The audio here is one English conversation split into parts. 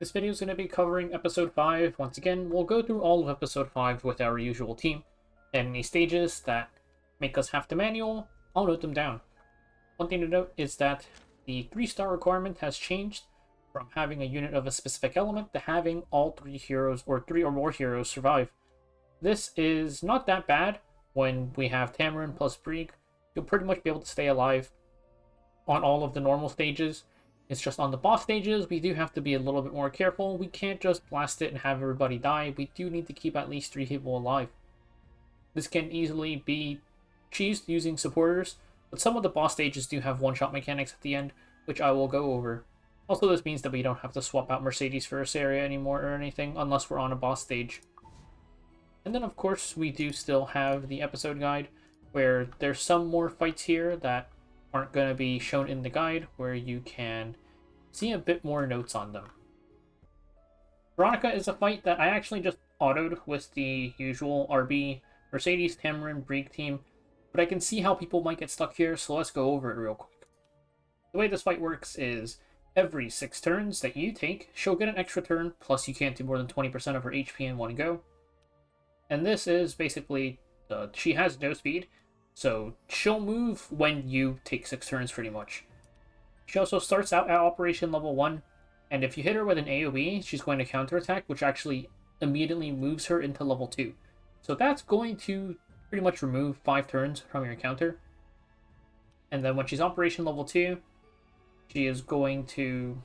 This video is going to be covering Episode 5. Once again, we'll go through all of Episode 5 with our usual team, and any stages that make us have to manual, I'll note them down. One thing to note is that the 3-star requirement has changed from having a unit of a specific element to having all 3 heroes or 3 or more heroes survive. This is not that bad. When we have Tamarin plus Brieg, you'll pretty much be able to stay alive on all of the normal stages. It's just on the boss stages, we do have to be a little bit more careful. We can't just blast it and have everybody die. We do need to keep at least 3 people alive. This can easily be cheesed using supporters, but some of the boss stages do have one-shot mechanics at the end, which I will go over. Also, this means that we don't have to swap out Mercedes for Arseria anymore or anything, unless we're on a boss stage. And then, of course, we do still have the episode guide, where there's some more fights here that aren't going to be shown in the guide, where you can see a bit more notes on them. Veronica is a fight that I actually just autoed with the usual RB, Mercedes, Tamarin, Brieg team, but I can see how people might get stuck here, so let's go over it real quick. The way this fight works is every 6 turns that you take, she'll get an extra turn, plus you can't do more than 20% of her HP in one go. And this is basically, she has no speed, so she'll move when you take 6 turns pretty much. She also starts out at Operation Level 1, and if you hit her with an AoE, she's going to counterattack, which actually immediately moves her into Level 2. So that's going to pretty much remove 5 turns from your counter. And then when she's Operation Level 2, she is going to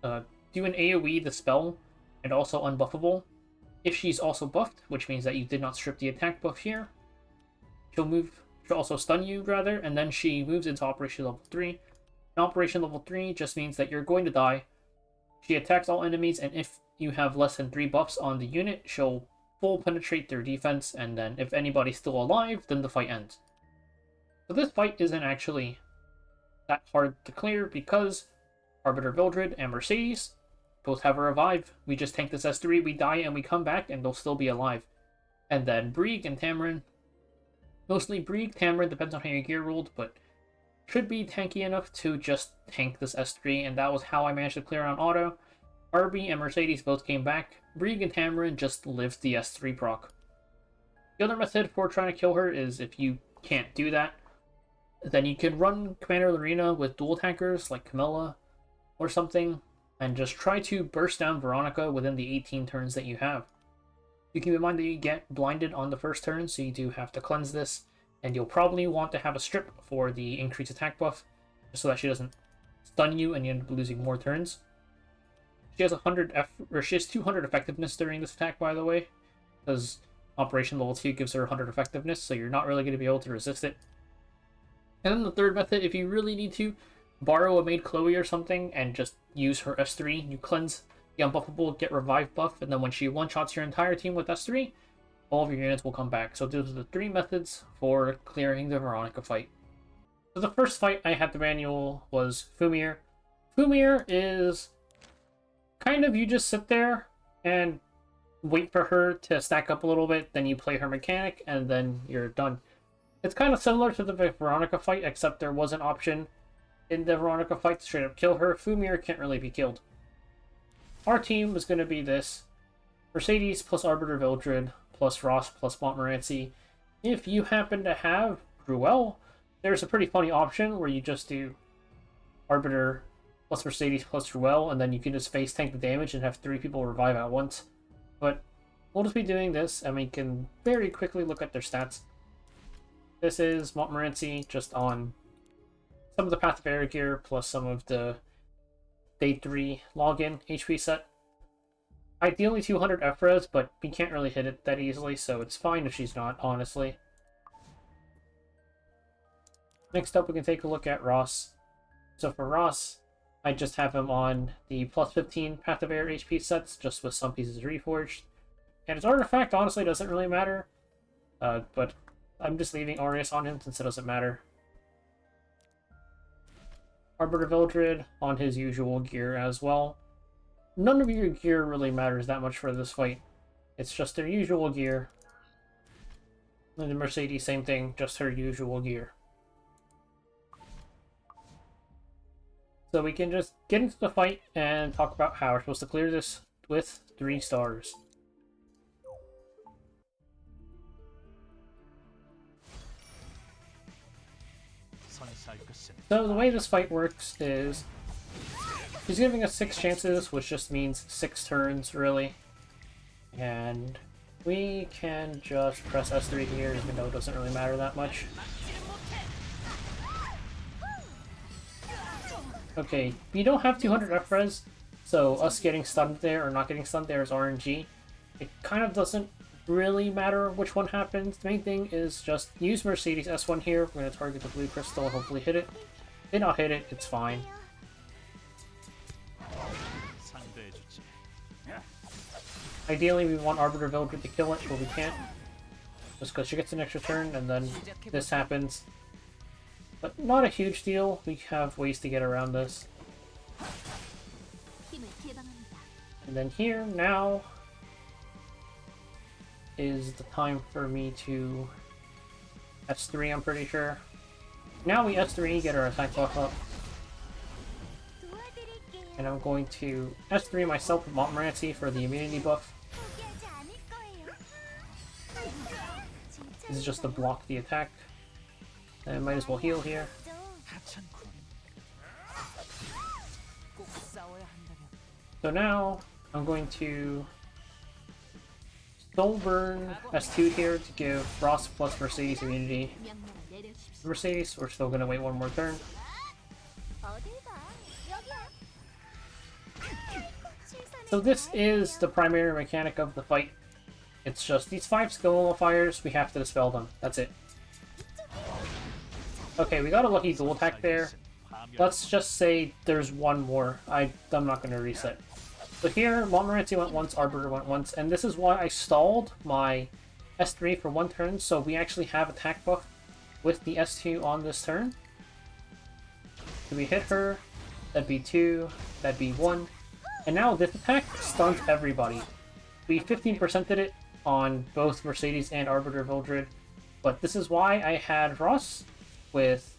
do an AoE, the spell, and also unbuffable. If she's also buffed, which means that you did not strip the attack buff here, she'll also stun you, rather, and then she moves into Operation Level 3. And Operation Level 3 just means that you're going to die. She attacks all enemies, and if you have less than 3 buffs on the unit, she'll full penetrate their defense, and then if anybody's still alive, then the fight ends. So this fight isn't actually that hard to clear, because Arbiter Vildred and Mercedes both have a revive. We just tank this S3, we die, and we come back, and they'll still be alive. And then Brieg and Tamarin, mostly Brieg, Tamarin depends on how your gear rolled, but should be tanky enough to just tank this S3, and that was how I managed to clear on auto. RB and Mercedes both came back. Brieg and Tamarin just lived the S3 proc. The other method for trying to kill her is, if you can't do that, then you can run Commander Arena with dual tankers like Camilla or something, and just try to burst down Veronica within the 18 turns that you have. You keep in mind that you get blinded on the first turn, so you do have to cleanse this, and you'll probably want to have a strip for the increased attack buff, just so that she doesn't stun you and you end up losing more turns. She has 200 effectiveness during this attack, by the way, because Operation Level 2 gives her 100 effectiveness, so you're not really going to be able to resist it. And then the third method, if you really need to, borrow a Maid Chloe or something and just use her S3. You cleanse the unbuffable, get revive buff, and then when she one-shots your entire team with S3, all of your units will come back. So those are the 3 methods for clearing the Veronica fight. So the first fight I had to manual was Fumyr. Fumyr is kind of, you just sit there and wait for her to stack up a little bit, then you play her mechanic, and then you're done. It's kind of similar to the Veronica fight, except there was an option in the Veronica fight to straight up kill her. Fumyr can't really be killed. Our team is going to be this: Mercedes plus Arbiter Vildred plus Ross plus Montmorency. If you happen to have Gruel, there's a pretty funny option where you just do Arbiter plus Mercedes plus Gruel, and then you can just face tank the damage and have 3 people revive at once. But we'll just be doing this, and we can very quickly look at their stats. This is Montmorency just on some of the Path of Air gear, plus some of the Day 3 login HP set. Ideally 200 F-res, but we can't really hit it that easily, so it's fine if she's not, honestly. Next up, we can take a look at Ross. So for Ross, I just have him on the plus 15 Path of Air HP sets, just with some pieces reforged. And his artifact honestly doesn't really matter, but I'm just leaving Aureus on him since it doesn't matter. Arbiter Vildred on his usual gear as well. None of your gear really matters that much for this fight. It's just their usual gear. And the Mercedes, same thing, just her usual gear. So we can just get into the fight and talk about how we're supposed to clear this with 3 stars. So the way this fight works is he's giving us 6 chances, which just means 6 turns, really. And we can just press S3 here, even though it doesn't really matter that much. Okay, we don't have 200 F-res, so us getting stunned there or not getting stunned there is RNG. It kind of doesn't really matter which one happens. The main thing is just use Mercedes S1 here. We're going to target the blue crystal and hopefully hit it. Did not hit it, it's fine. Ideally, we want Arbiter Villager to kill it, but we can't. Just because she gets an extra turn, and then this happens. But not a huge deal. We have ways to get around this. And then here, now, is the time for me to S3, I'm pretty sure. Now we S3, get our attack buff up. And I'm going to S3 myself with Montmorency for the immunity buff. This is just to block the attack. And might as well heal here. So now, I'm going to Soul Burn S2 here to give Frost plus Mercedes immunity. Mercedes, we're still going to wait one more turn. So this is the primary mechanic of the fight. It's just these 5 skill nullifiers, we have to dispel them. That's it. Okay, we got a lucky dual attack there. Let's just say there's one more. I'm not going to reset. So here, Montmorency went once, Arbiter went once, and this is why I stalled my S3 for 1 turn, so we actually have attack buff with the S2 on this turn. So we hit her, that'd be 2, that'd be 1. And now this attack stuns everybody. We 15%ed it on both Mercedes and Arbiter Vildred, but this is why I had Ross with...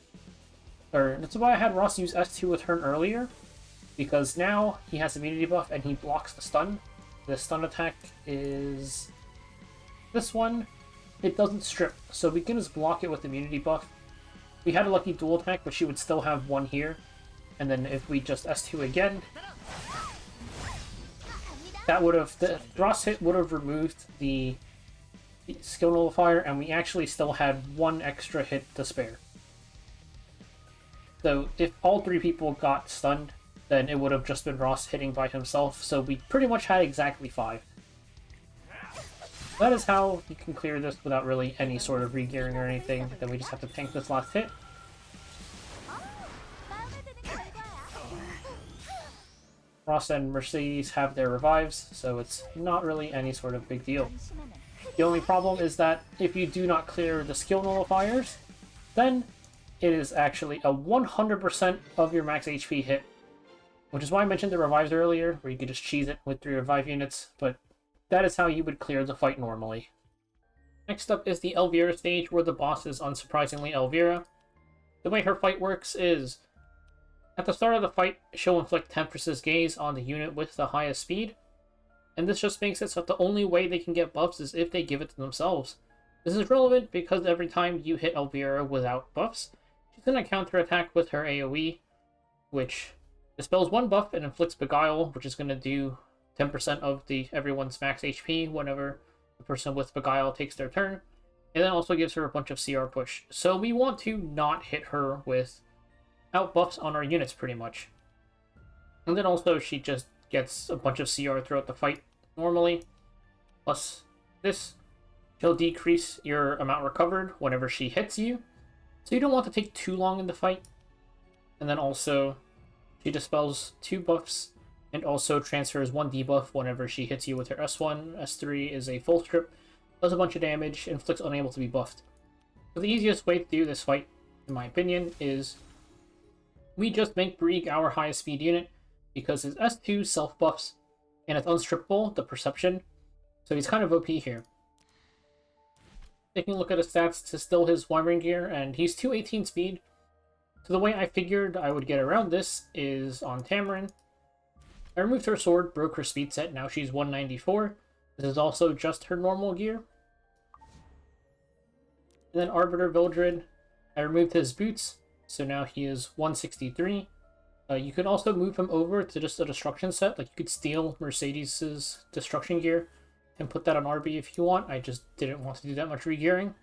Or, this is why I had Ross use S2 a turn earlier, because now he has immunity buff and he blocks the stun. The stun attack is... this one. It doesn't strip, so we can just block it with immunity buff. We had a lucky dual attack, but she would still have 1 here. And then if we just S2 again, that would have... the Ross hit would have removed the skill nullifier, and we actually still had 1 extra hit to spare. So if all 3 people got stunned, then it would have just been Ross hitting by himself, so we pretty much had exactly 5. That is how you can clear this without really any sort of re-gearing or anything. Then we just have to tank this last hit. Ross and Mercedes have their revives, so it's not really any sort of big deal. The only problem is that if you do not clear the skill nullifiers, then it is actually a 100% of your max HP hit. Which is why I mentioned the revives earlier, where you could just cheese it with 3 revive units, but that is how you would clear the fight normally. Next up is the Elvira stage, where the boss is unsurprisingly Elvira. The way her fight works is, at the start of the fight, she'll inflict Temptress's Gaze on the unit with the highest speed, and this just makes it so that the only way they can get buffs is if they give it to themselves. This is relevant because every time you hit Elvira without buffs, she's going to counterattack with her AoE, which dispels 1 buff and inflicts Beguile, which is going to do 10% of everyone's max HP whenever the person with Beguile takes their turn, and then also gives her a bunch of CR push. So we want to not hit her with out buffs on our units, pretty much. And then also she just gets a bunch of CR throughout the fight normally. Plus this, she'll decrease your amount recovered whenever she hits you, so you don't want to take too long in the fight. And then also, she dispels 2 buffs and also transfers 1 debuff whenever she hits you with her S1. S3 is a full strip, does a bunch of damage, inflicts unable to be buffed. So the easiest way to do this fight, in my opinion, is we just make Brieg our highest speed unit, because his S2 self-buffs, and it's unstrippable, the perception, so he's kind of OP here. Taking a look at his stats, it's still his Wyvern gear, and he's 218 speed, So the way I figured I would get around this is on Tamarin. I removed her sword, broke her speed set, now she's 194. This is also just her normal gear. And then Arbiter Vildred, I removed his boots, so now he is 163. You can also move him over to just a destruction set, like you could steal Mercedes's destruction gear and put that on RB if you want. I just didn't want to do that much regearing.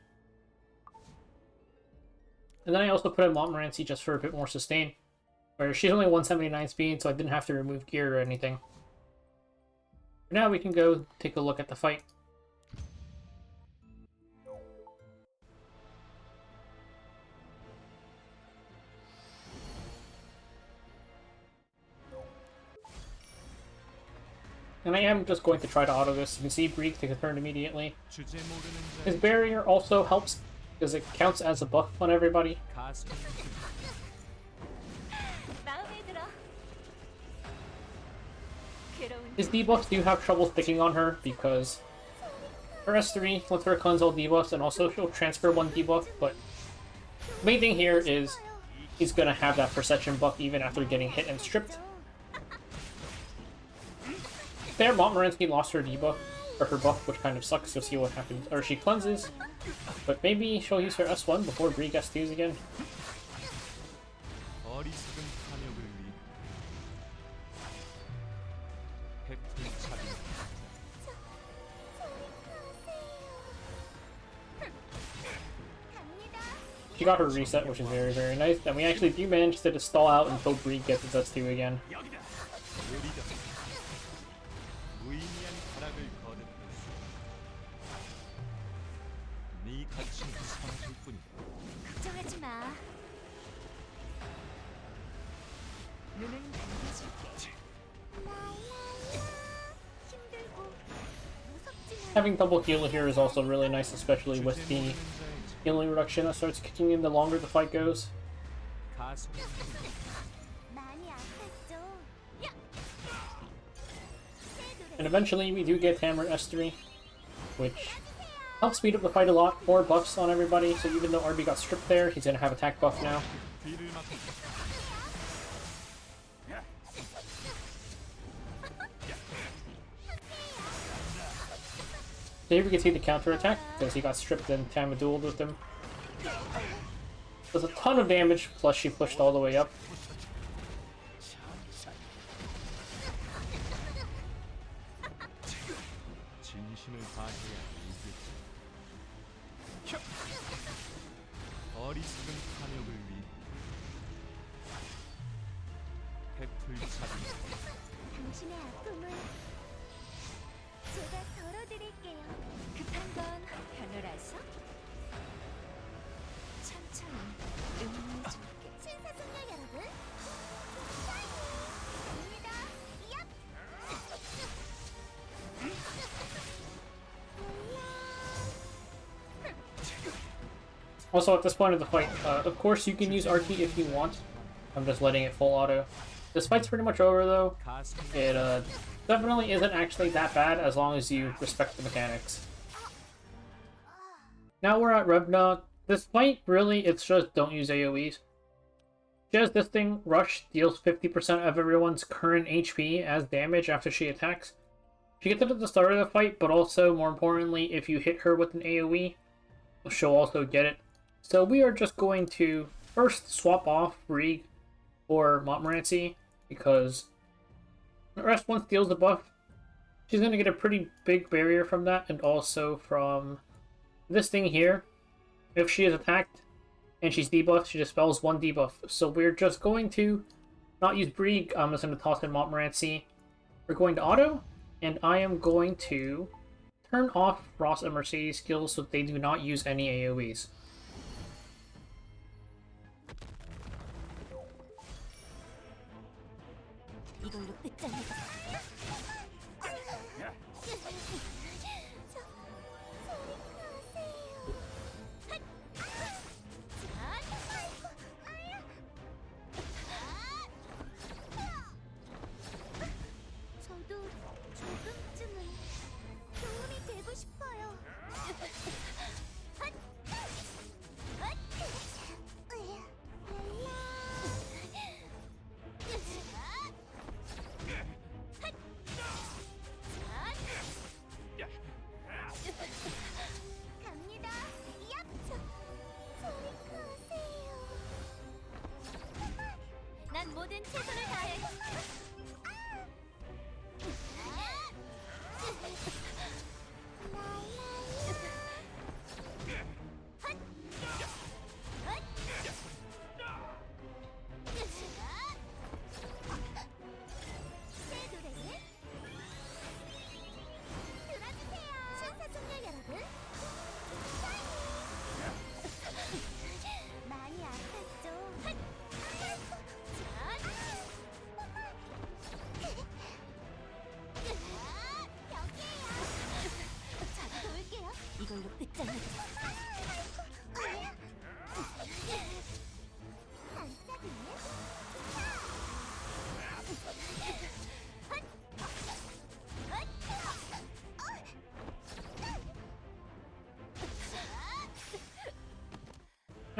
And then I also put in Montmorency just for a bit more sustain, where she's only 179 speed, so I didn't have to remove gear or anything. For now, we can go take a look at the fight. And I am just going to try to auto this. You can see Brieg take a turn immediately. His barrier also helps because it counts as a buff on everybody. His debuffs do have trouble sticking on her because her S3 lets her cleanse all debuffs and also she'll transfer one debuff, but the main thing here is he's going to have that perception buff even after getting hit and stripped. There, Montmorency lost her debuff, or her buff, which kind of sucks. You'll see what happens. Or she cleanses, but maybe she'll use her S1 before Brieg S2s again. She got her reset, which is very, very nice. And we actually do manage to just stall out until Brieg gets his S2 again. Having double heal here is also really nice, especially with the healing reduction that starts kicking in the longer the fight goes. And eventually we do get Hammer S3, which helps speed up the fight a lot. More buffs on everybody, so even though RB got stripped there, he's going to have attack buff now. So here we can see the counter attack because he got stripped and Tama dueled with him. Does a ton of damage, plus she pushed all the way up. Also, at this point of the fight, of course you can use Archie if you want. I'm just letting it full auto. This fight's pretty much over, though. It definitely isn't actually that bad as long as you respect the mechanics. Now we're at Revna. This fight, really, it's just don't use AoEs. She has this thing, Rush, deals 50% of everyone's current HP as damage after she attacks. She gets it at the start of the fight, but also, more importantly, if you hit her with an AoE, she'll also get it. So we are just going to first swap off Brieg for Montmorency, because the rest one steals the buff. She's going to get a pretty big barrier from that, and also from this thing here. If she is attacked and she's debuffed, she dispels one debuff. So we're just going to not use Brieg. I'm just going to toss in Montmorency. We're going to auto, and I am going to turn off Ross and Mercedes skills so they do not use any AoEs.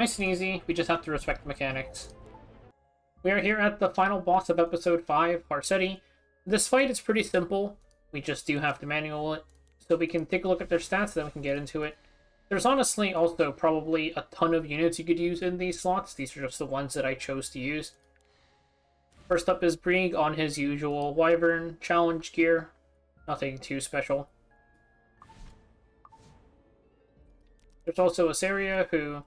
Nice and easy, we just have to respect the mechanics. We are here at the final boss of episode 5, Harsetti. This fight is pretty simple, we just do have to manual it, so we can take a look at their stats, then we can get into it. There's honestly also probably a ton of units you could use in these slots, these are just the ones that I chose to use. First up is Brig on his usual Wyvern challenge gear, nothing too special. There's also Asaria, who...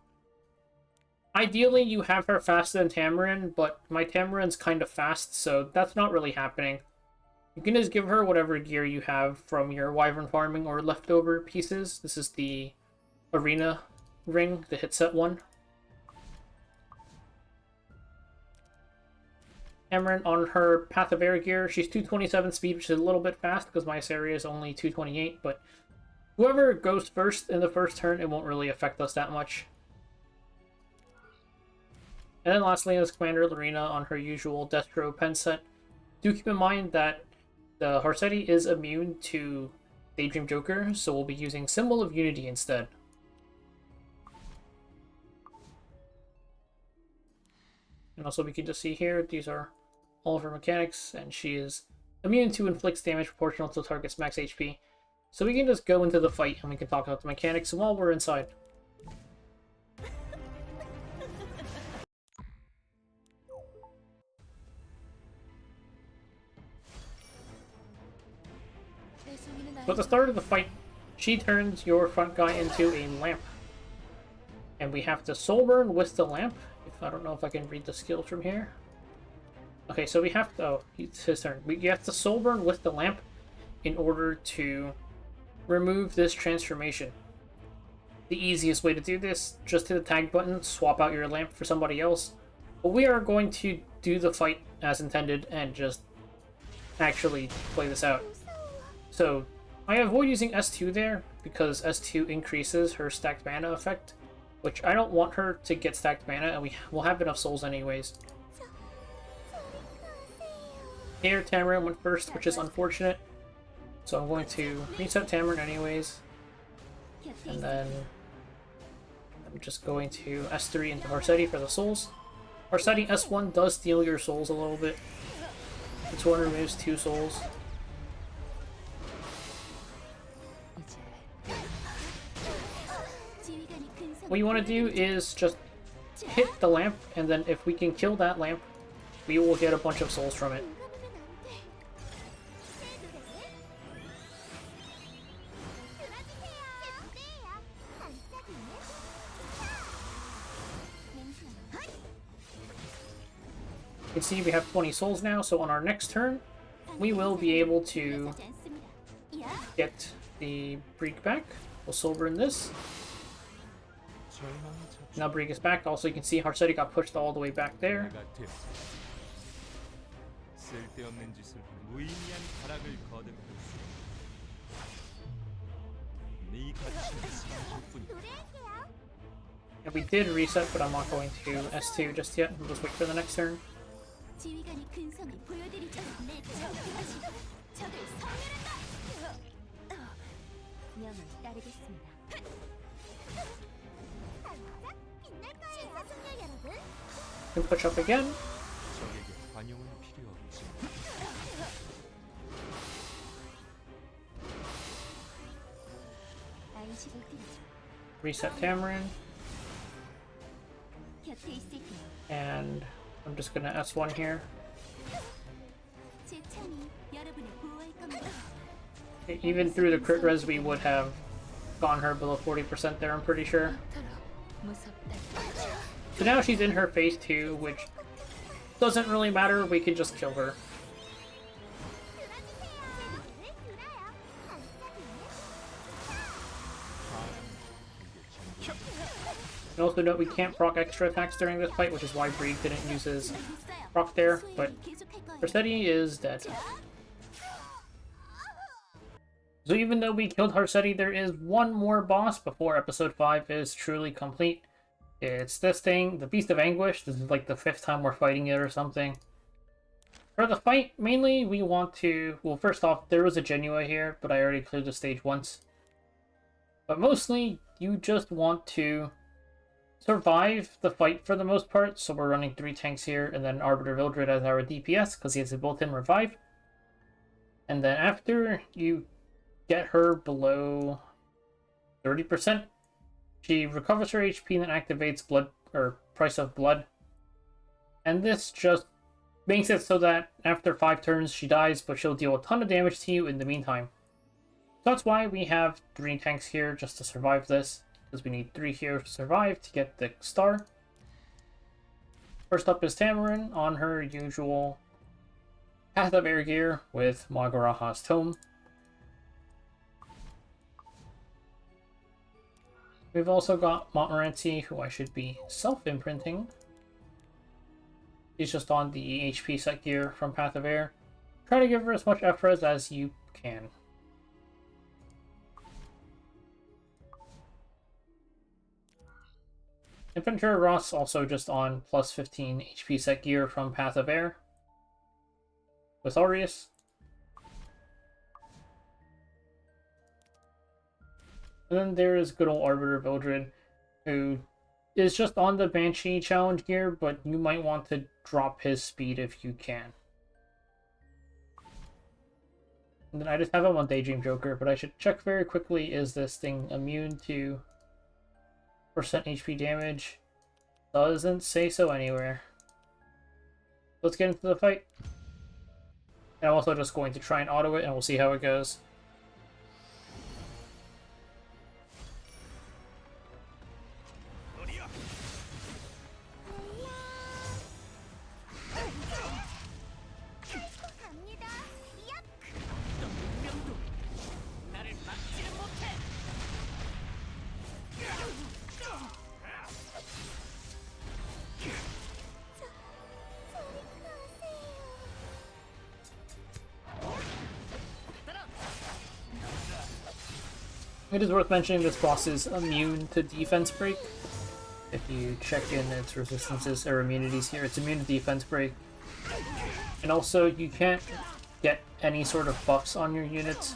Ideally, you have her faster than Tamarin, but my Tamarin's kind of fast, so that's not really happening. You can just give her whatever gear you have from your Wyvern farming or leftover pieces. This is the Arena ring, the hit set one. Tamarin on her Path of Air gear, she's 227 speed, which is a little bit fast because my Asaria is only 228, but whoever goes first in the first turn, it won't really affect us that much. And then lastly is Commander Lorena on her usual Destro pen set. Do keep in mind that the Harsetti is immune to Daydream Joker, so we'll be using Symbol of Unity instead. And also we can just see here, these are all of her mechanics, and she is immune to inflicts damage proportional to target's max HP. So we can just go into the fight and we can talk about the mechanics while we're inside. So at the start of the fight, she turns your front guy into a lamp. And we have to soul burn with the lamp. I don't know if I can read the skills from here. Okay, so we have to... Oh, it's his turn. You have to soul burn with the lamp in order to remove this transformation. The easiest way to do this, just hit the tag button, swap out your lamp for somebody else. But we are going to do the fight as intended and just actually play this out. So, I avoid using S2 there, because S2 increases her stacked mana effect, which I don't want her to get stacked mana, and we will have enough souls anyways. Here, Tamarin went first, which is unfortunate, so I'm going to reset Tamarin anyways, and then I'm just going to S3 into Harsetti for the souls. Harsetti S1 does steal your souls a little bit. This one removes 2 souls. What you want to do is just hit the lamp, and then if we can kill that lamp, we will get a bunch of souls from it. You can see we have 20 souls now, so on our next turn, we will be able to get the Brig back. We'll soul burn this. Now Brig is back. Also, you can see Harsetti got pushed all the way back there. And we did reset, but I'm not going to S2 just yet. We'll just wait for the next turn. Can push up again. Reset Tamarin. And I'm just gonna S1 here. Even through the crit res, we would have gone her below 40% there, I'm pretty sure. So now she's in her phase 2, which doesn't really matter, we can just kill her. And also note we can't proc extra attacks during this fight, which is why Brig didn't use his proc there, but Harsetti is dead. So even though we killed Harsetti, there is one more boss before episode 5 is truly complete. It's this thing, the Beast of Anguish. This is like the 5th time we're fighting it or something. For the fight, mainly we want to... Well, first off, there was a Genua here, but I already cleared the stage once. But mostly, you just want to survive the fight for the most part, so we're running 3 tanks here, and then Arbiter Vildred as our DPS, because he has a built-in revive. And then after you get her below 30%, she recovers her HP and then activates blood, or Price of Blood. And this just makes it so that after 5 turns she dies, but she'll deal a ton of damage to you in the meantime. So that's why we have 3 tanks here, just to survive this, because we need 3 here to survive to get the star. First up is Tamarin on her usual Path of Air gear with Magaraha's Tome. We've also got Montmorency, who I should be self-imprinting. He's just on the HP set gear from Path of Air. Try to give her as much F-res as you can. Infantry Ross also just on plus 15 HP set gear from Path of Air with Aureus. And then there is good old Arbiter Vildred, who is just on the Banshee challenge gear, but you might want to drop his speed if you can. And then I just have him on Daydream Joker, but I should check very quickly, is this thing immune to % HP damage? Doesn't say so anywhere. Let's get into the fight. And I'm also just going to try and auto it, and we'll see how it goes. It is worth mentioning this boss is immune to defense break. If you check in its resistances or immunities here, it's immune to defense break. And also, you can't get any sort of buffs on your units.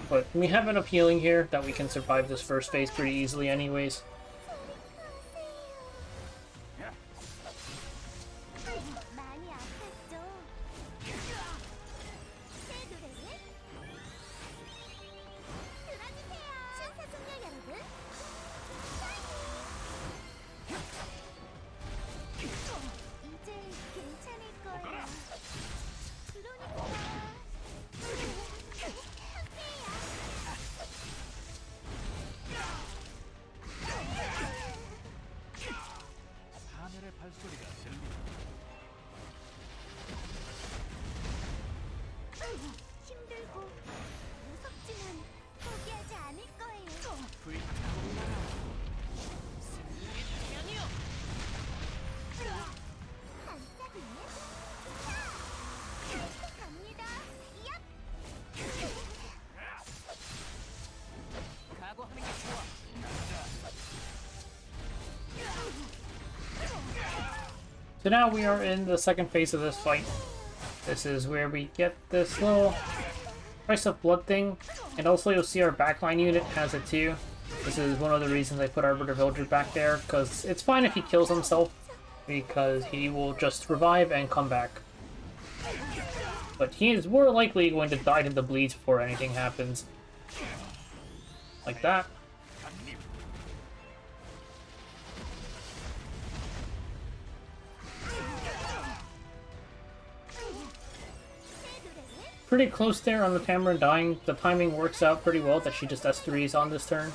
But we have enough healing here that we can survive this first phase pretty easily anyways. So now we are in the second phase of this fight. This is where we get this little Price of Blood thing, and also you'll see our backline unit has it too. This is one of the reasons I put Arbiter Vildred back there, because it's fine if he kills himself, because he will just revive and come back. But he is more likely going to die to the bleeds before anything happens. Like that. Pretty close there on the Tamarin dying. The timing works out pretty well that she just S3s on this turn.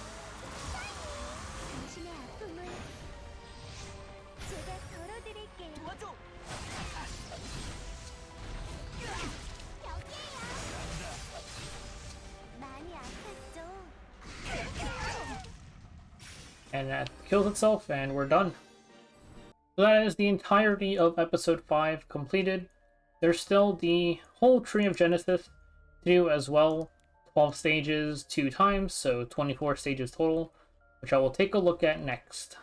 And that kills itself, and we're done. So that is the entirety of episode 5 completed. There's still the whole Tree of Genesis to do as well. 12 stages 2 times, so 24 stages total, which I will take a look at next.